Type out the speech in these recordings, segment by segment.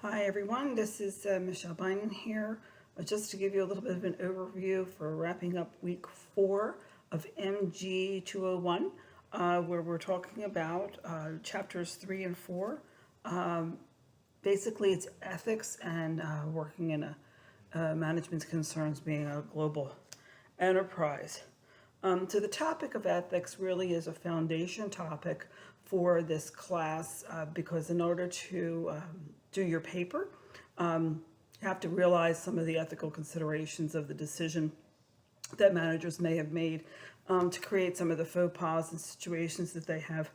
Hi everyone, this is Michelle Bynum here. Just to give you a little bit of an overview for wrapping up week 4 of MG 201, where we're talking about chapters 3 and 4. Basically, it's ethics and working in a management concerns being a global enterprise. So the topic of ethics really is a foundation topic for this class because in order to do your paper, you have to realize some of the ethical considerations of the decision that managers may have made to create some of the faux pas and situations that they have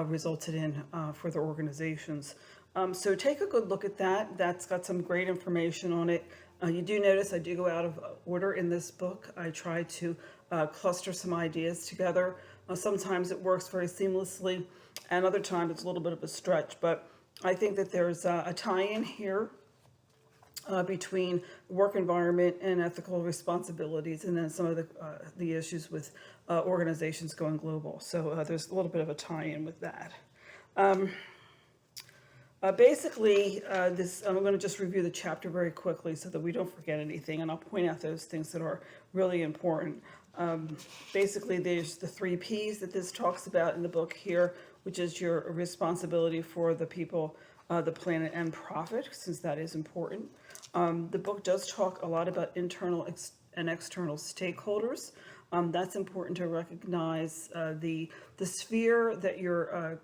resulted in for their organizations. So take a good look at that. That's got some great information on it. You do notice I do go out of order in this book. I try to cluster some ideas together. Sometimes it works very seamlessly, and other times it's a little bit of a stretch. But I think that there's a tie-in here between work environment and ethical responsibilities, and then some of the issues with organizations going global. So there's a little bit of a tie-in with that. Basically, I'm going to just review the chapter very quickly so that we don't forget anything, and I'll point out those things that are really important. Basically, there's the 3 Ps that this talks about in the book here, which is your responsibility for the people, the planet, and profit, since that is important. The book does talk a lot about internal and external stakeholders. That's important to recognize the sphere that your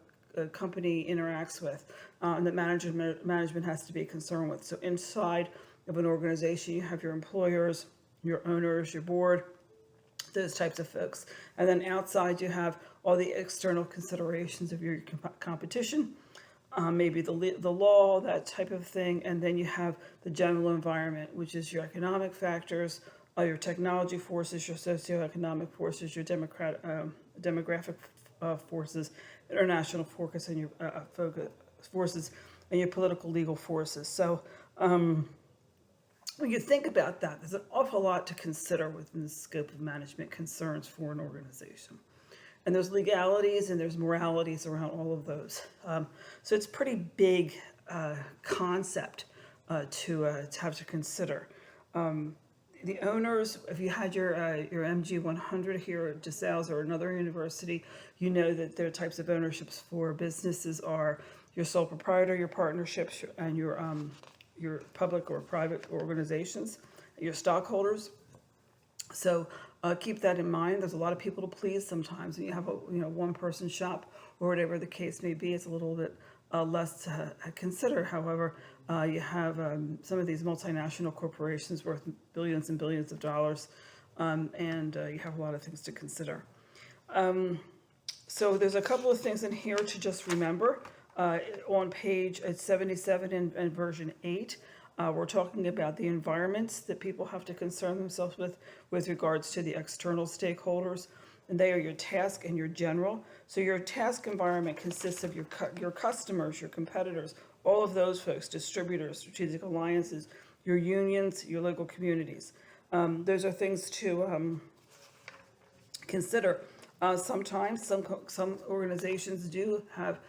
company interacts with, and that management has to be concerned with. So inside of an organization, you have your employers, your owners, your board, those types of folks. And then outside, you have all the external considerations of your competition, maybe the law, that type of thing. And then you have the general environment, which is your economic factors, your technology forces, your socioeconomic forces, your demographic forces, international focus, and your forces, and your political legal forces. So when you think about that, there's an awful lot to consider within the scope of management concerns for an organization. And there's legalities and there's moralities around all of those. So it's a pretty big concept to have to consider. The owners, if you had your MG 100 here at DeSales or another university, you know that there are types of ownerships for businesses are your sole proprietor, your partnerships, and your public or private organizations, your stockholders. So keep that in mind. There's a lot of people to please sometimes. When you have a one-person shop or whatever the case may be, it's a little bit less to consider. However, you have some of these multinational corporations worth billions and billions of dollars, and you have a lot of things to consider. So there's a couple of things in here to just remember. On page 77 and version 8, we're talking about the environments that people have to concern themselves with regards to the external stakeholders, and they are your task and your general. So your task environment consists of your customers, your competitors, all of those folks, distributors, strategic alliances, your unions, your local communities. Those are things to consider. Sometimes some organizations do have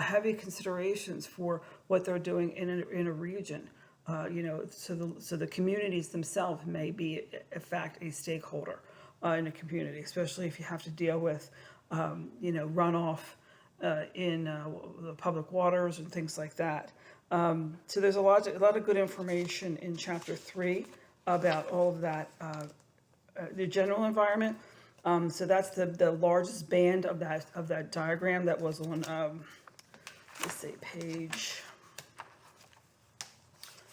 heavy considerations for what they're doing in a region. So the communities themselves may be, in fact, a stakeholder in a community, especially if you have to deal with, runoff in the public waters and things like that. So there's a lot of good information in Chapter 3 about all of that, the general environment. So that's the largest band of that diagram that was on, let's say, page.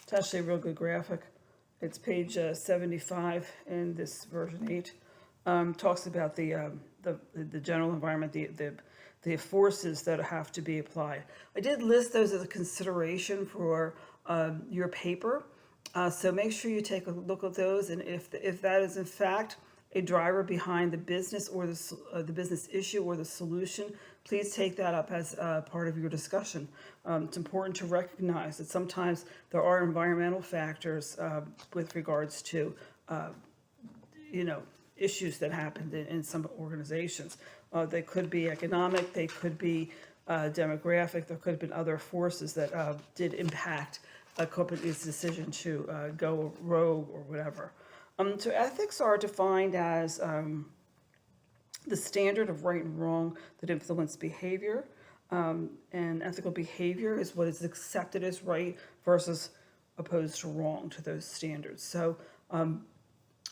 It's actually a real good graphic. It's page 75 in this version 8. Talks about the general environment, the forces that have to be applied. I did list those as a consideration for your paper. So make sure you take a look at those, and if that is in fact a driver behind the business or the business issue or the solution, please take that up as part of your discussion. It's important to recognize that sometimes there are environmental factors with regards to, issues that happened in some organizations. They could be economic, they could be demographic, there could have been other forces that did impact a company's decision to go rogue or whatever. So ethics are defined as the standard of right and wrong that influence behavior. And ethical behavior is what is accepted as right versus opposed to wrong to those standards. So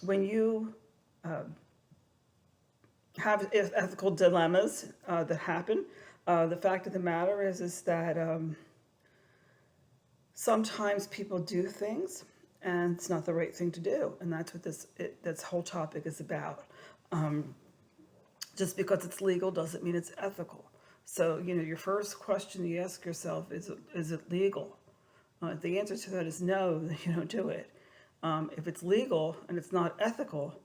when you have ethical dilemmas that happen, the fact of the matter is that sometimes people do things and it's not the right thing to do, and that's what this whole topic is about. Just because it's legal doesn't mean it's ethical. So, your first question you ask yourself is it legal? If the answer to that is no, then you don't do it. If it's legal and it's not ethical,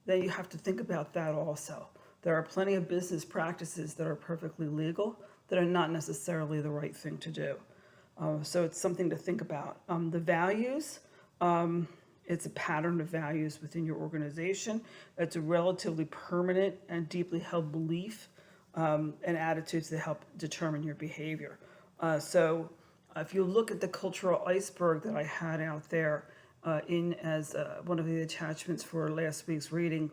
then you have to think about that also. There are plenty of business practices that are perfectly legal that are not necessarily the right thing to do. So it's something to think about. The values, it's a pattern of values within your organization. It's a relatively permanent and deeply held belief and attitudes that help determine your behavior. So if you look at the cultural iceberg that I had out there as one of the attachments for last week's reading,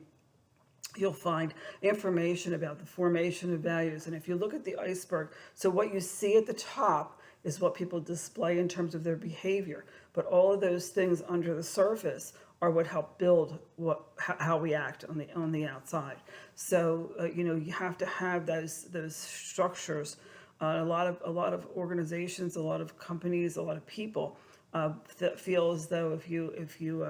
you'll find information about the formation of values. And if you look at the iceberg, so what you see at the top is what people display in terms of their behavior. But all of those things under the surface are what help build how we act on the outside. So you have to have those structures. A lot of organizations, a lot of companies, a lot of people that feel as though if you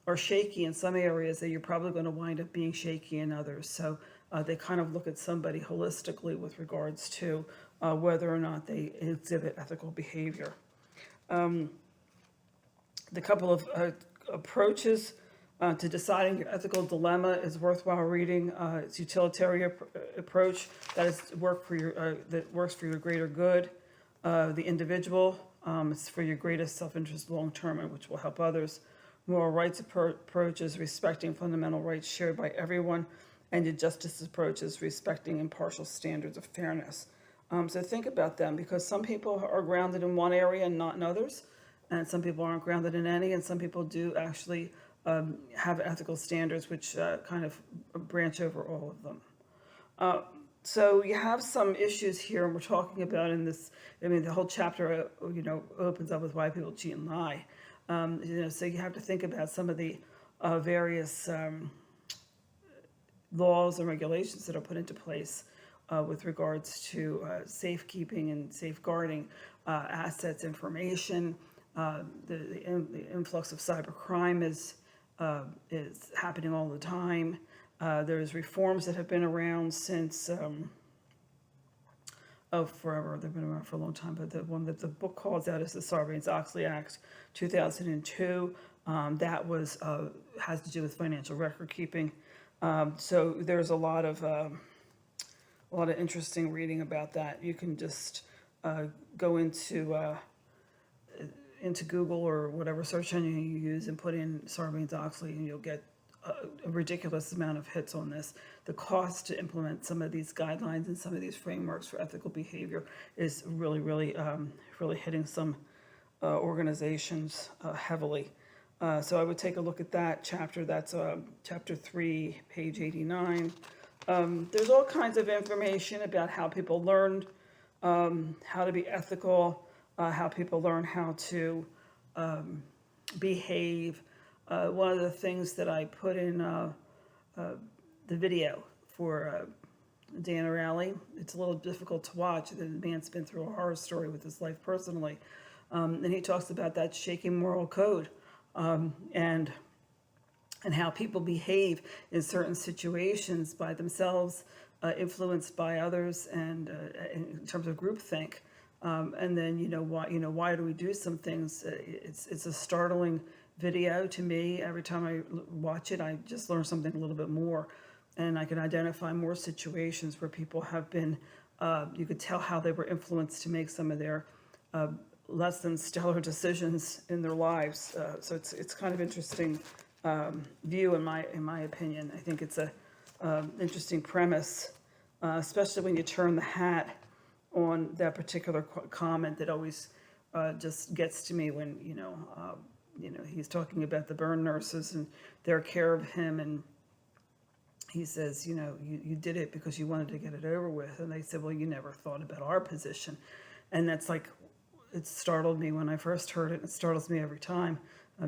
are shaky in some areas, that you're probably going to wind up being shaky in others. So they kind of look at somebody holistically with regards to whether or not they exhibit ethical behavior. The couple of approaches to deciding your ethical dilemma is worthwhile reading. It's utilitarian approach that works for your greater good. The individual, it's for your greatest self-interest long term, and which will help others. Moral rights approach is respecting fundamental rights shared by everyone, and the justice approach is respecting impartial standards of fairness. So think about them, because some people are grounded in one area and not in others, and some people aren't grounded in any, and some people do actually have ethical standards which kind of branch over all of them. So you have some issues here, and we're talking about in this. I mean, the whole chapter, opens up with why people cheat and lie. So you have to think about some of the various laws and regulations that are put into place with regards to safekeeping and safeguarding assets, information. The influx of cybercrime is happening all the time. There's reforms that have been around since forever. They've been around for a long time, but the one that the book calls out is the Sarbanes-Oxley Act, 2002. That has to do with financial record keeping. So there's a lot of interesting reading about that. You can just go into Google or whatever search engine you use and put in Sarbanes-Oxley, and you'll get a ridiculous amount of hits on this. The cost to implement some of these guidelines and some of these frameworks for ethical behavior is really, really, really hitting some organizations heavily. So I would take a look at that chapter. That's chapter 3, page 89. There's all kinds of information about how people learned how to be ethical, how people learn how to behave. One of the things that I put in the video for Dan O'Reilly, it's a little difficult to watch. The man's been through a horror story with his life personally. And he talks about that shaky moral code and how people behave in certain situations by themselves, influenced by others, and in terms of groupthink. And then why do we do some things? It's a startling video to me. Every time I watch it, I just learn something a little bit more, and I can identify more situations where people have been. You could tell how they were influenced to make some of their less than stellar decisions in their lives. So it's kind of interesting view in my opinion. I think it's a interesting premise, especially when you turn the hat on that particular comment that always just gets to me when, he's talking about the burn nurses and their care of him, and he says, you did it because you wanted to get it over with. And they said, well, you never thought about our position. And that's like, it startled me when I first heard it. It startles me every time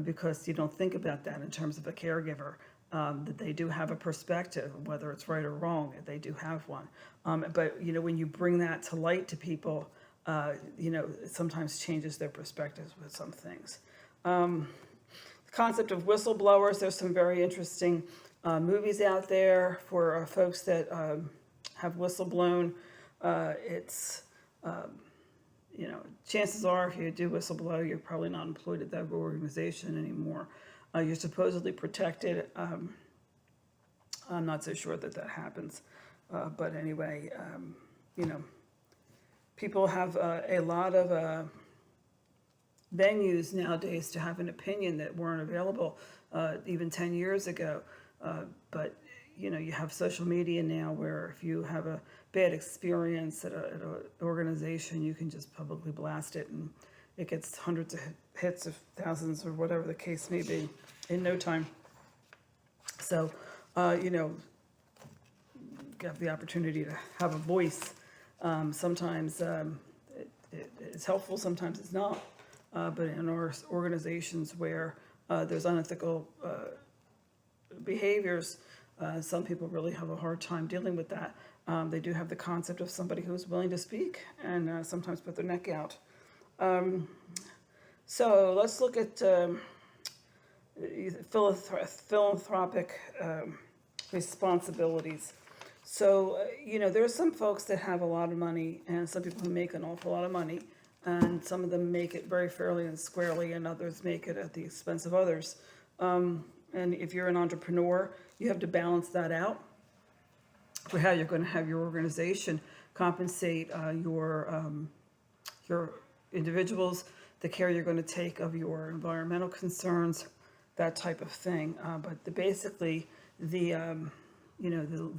because you don't think about that in terms of a caregiver, that they do have a perspective, whether it's right or wrong, they do have one. But, when you bring that to light to people, it sometimes changes their perspectives with some things. The concept of whistleblowers, there's some very interesting movies out there for folks that have whistleblown. It's, chances are if you do whistleblow, you're probably not employed at that organization anymore. You're supposedly protected. I'm not so sure that happens. But anyway, people have a lot of venues nowadays to have an opinion that weren't available even 10 years ago. But you have social media now where if you have a bad experience at an organization, you can just publicly blast it and it gets hundreds of hits of thousands or whatever the case may be in no time. So, get the opportunity to have a voice. Sometimes it's helpful, sometimes it's not. But in our organizations where there's unethical behaviors, some people really have a hard time dealing with that. They do have the concept of somebody who's willing to speak and sometimes put their neck out. So let's look at philanthropic responsibilities. So, there's some folks that have a lot of money and some people who make an awful lot of money, and some of them make it very fairly and squarely, and others make it at the expense of others. And if you're an entrepreneur, you have to balance that out for how you're going to have your organization compensate your individuals, the care you're going to take of your environmental concerns, that type of thing. But basically, the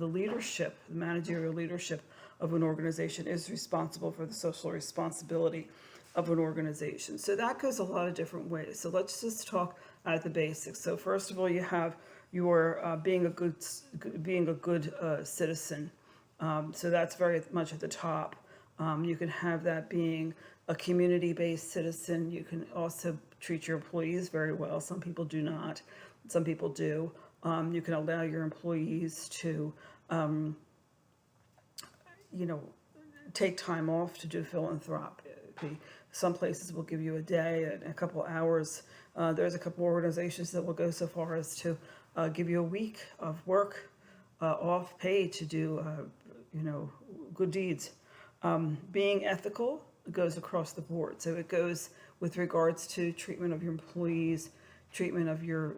leadership, the managerial leadership of an organization is responsible for the social responsibility of an organization. So that goes a lot of different ways. So let's just talk at the basics. So first of all, you have your being a good citizen. So that's very much at the top. You can have that being a community-based citizen. You can also treat your employees very well. Some people do not. Some people do. You can allow your employees to, take time off to do philanthropy. Some places will give you a day and a couple hours. There's a couple organizations that will go so far as to give you a week of work off paid to do, good deeds. Being ethical goes across the board. So it goes with regards to treatment of your employees, treatment of your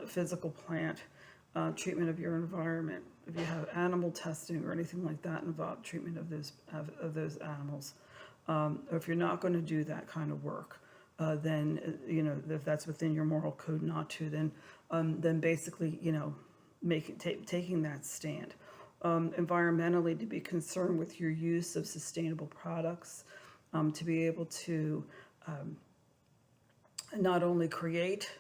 physical plant, treatment of your environment. If you have animal testing or anything like that involved, treatment of those animals. Or if you're not going to do that kind of work, then if that's within your moral code not to, then basically taking that stand. Environmentally, to be concerned with your use of sustainable products, to be able to not only create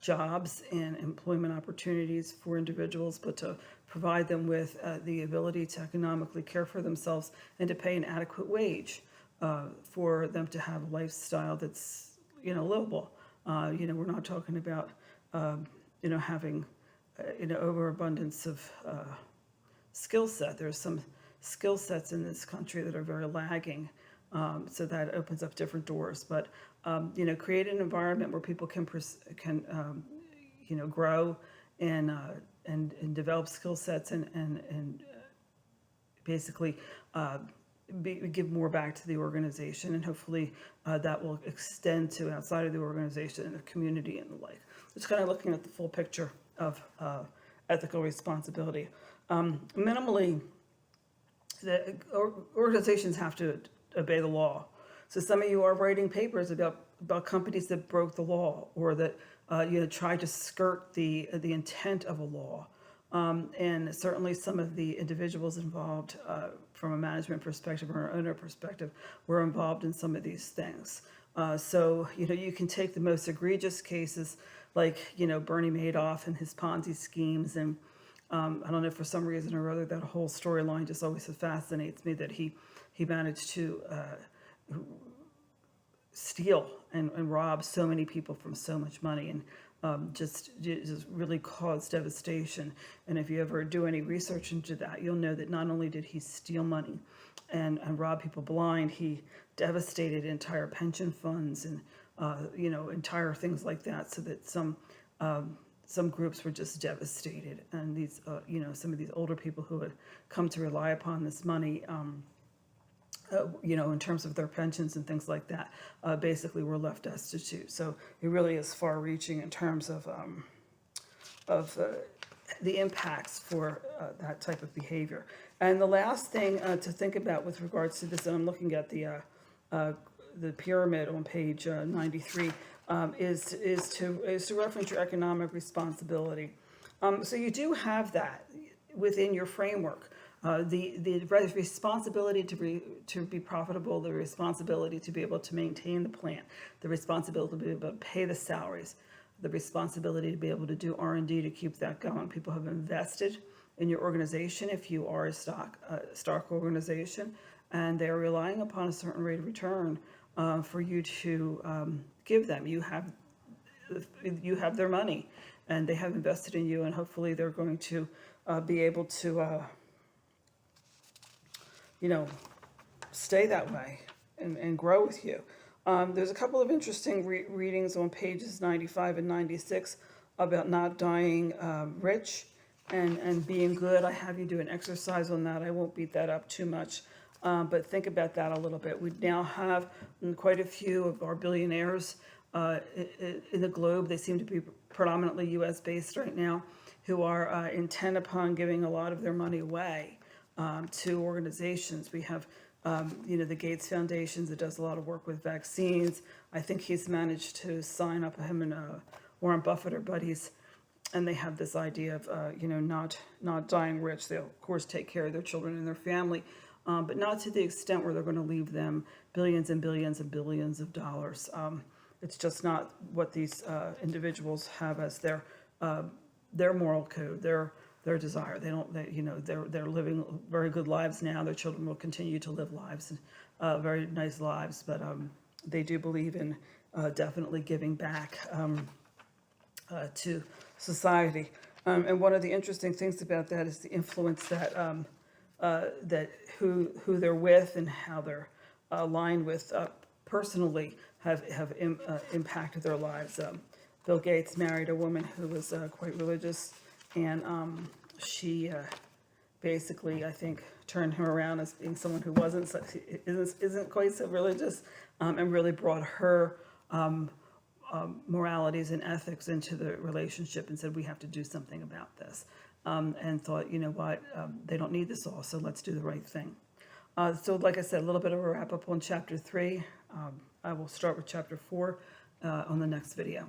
jobs and employment opportunities for individuals, but to provide them with the ability to economically care for themselves and to pay an adequate wage for them to have a lifestyle that's livable. We're not talking about having overabundance of skill set. There's some skill sets in this country that are very lagging, so that opens up different doors. But create an environment where people can grow and develop skill sets and basically give more back to the organization, and hopefully that will extend to outside of the organization and the community and the like. Just kind of looking at the full picture of ethical responsibility. Minimally, the organizations have to obey the law. So some of you are writing papers about companies that broke the law or that tried to skirt the intent of a law. And certainly some of the individuals involved from a management perspective or an owner perspective, were involved in some of these things. So, you can take the most egregious cases like, Bernie Madoff and his Ponzi schemes. And I don't know, for some reason or other, that whole storyline just always fascinates me, that he managed to steal and rob so many people from so much money, and just really caused devastation. And if you ever do any research into that, you'll know that not only did he steal money and rob people blind, he devastated entire pension funds and entire things like that, so that some groups were just devastated. And these some of these older people who had come to rely upon this money, in terms of their pensions and things like that, basically were left destitute. So it really is far-reaching in terms of the impacts for that type of behavior. And the last thing to think about with regards to this, and I'm looking at the pyramid on page 93, is to reference your economic responsibility. So you do have that within your framework. The responsibility to be profitable, the responsibility to be able to maintain the plant, the responsibility to be able to pay the salaries, the responsibility to be able to do R&D to keep that going. People have invested in your organization if you are a stock organization, and they are relying upon a certain rate of return for you to give them. You have their money, and they have invested in you, and hopefully they're going to be able to stay that way and grow with you. There's a couple of interesting readings on pages 95 and 96 about not dying rich and being good. I have you do an exercise on that. I won't beat that up too much, but think about that a little bit. We now have quite a few of our billionaires in the globe. They seem to be predominantly U.S. based right now, who are intent upon giving a lot of their money away to organizations. We have, the Gates Foundation that does a lot of work with vaccines. I think he's managed to sign up, him and Warren Buffett are buddies, and they have this idea of, not dying rich. They'll, of course, take care of their children and their family, but not to the extent where they're going to leave them billions and billions and billions of dollars. It's just not what these individuals have as their moral code, their desire. They're living very good lives now. Their children will continue to live lives, very nice lives, but they do believe in definitely giving back to society. And one of the interesting things about that is the influence that that who they're with and how they're aligned with personally have impacted their lives. Bill Gates married a woman who was quite religious, and she basically, I think, turned him around as being someone who isn't quite so religious, and really brought her moralities and ethics into the relationship, and said, we have to do something about this, and thought, they don't need this all, so let's do the right thing. So like I said, a little bit of a wrap up on chapter 3. I will start with chapter 4 on the next video.